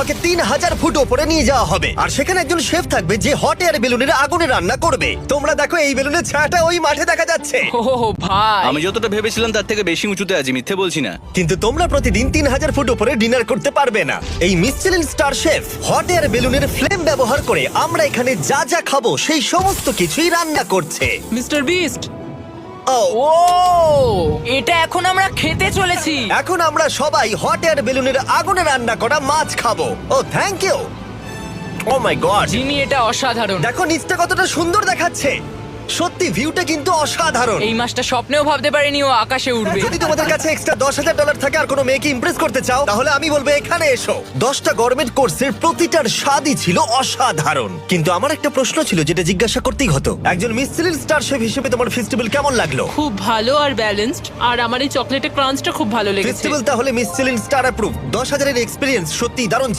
তোমাকে 3000 ফুট ওপরে নিয়ে যাওয়া হবে আর সেখানে একজন শেফ থাকবে যে হট এয়ার বেলুনের আগুনে রান্না করবে। তোমরা দেখো এই বেলুনের ছায়াটা ওই মাঠে দেখা যাচ্ছে। ও ভাই, আমি যতটা ভেবেছিলাম তার থেকে বেশি উঁচুতে আছি, মিথ্যে বলছি না। কিন্তু তোমরা প্রতিদিন 3000 ফুট উপরে ডিনার করতে পারবে না। এই Michelin star chef hot air বেলুনের ফ্লেম ব্যবহার করে আমরা এখানে যা যা খাবো সেই সমস্ত কিছুই রান্না করছে। Mister beast. ও ও, এটা এখন আমরা খেতে চলেছি। এখন আমরা সবাই হট এয়ার বেলুনের আগুনে রান্না করা মাছ খাবো। Oh thank you. Oh my God, Jimmy, এটা অসাধারণ। দেখো নিচটা কতটা সুন্দর দেখাচ্ছে। সত্যি ভিউটা কিন্তু অসাধারণ। এই মাসটা স্বপ্নেও ভাবতে পারিনি ও আকাশে উড়বে। যদি তোমাদের কাছে এক্সট্রা $10,000 থাকে আর কোনো মেয়েকে ইমপ্রেস করতে চাও তাহলে আমি বলবো এখানে এসো। 10টা গভর্নমেন্ট কোর্সের প্রতিটার স্বাদই ছিল অসাধারণ। কিন্তু আমার একটা প্রশ্ন ছিল যেটা জিজ্ঞাসা করতেই হতো, একজন মিশেলিন স্টার শেফ হিসেবে তোমার ফেস্টিভ্যাল কেমন লাগলো? খুব ভালো আর ব্যালেন্সড, আর আমার এই চকলেটের ক্রাঞ্চটা খুব ভালো লেগেছে। ফেস্টিভ্যাল তাহলে মিশেলিন স্টার অ্যাপ্রুভ। 10,000 এর এক্সপিরিয়েন্স সত্যি দারুণ।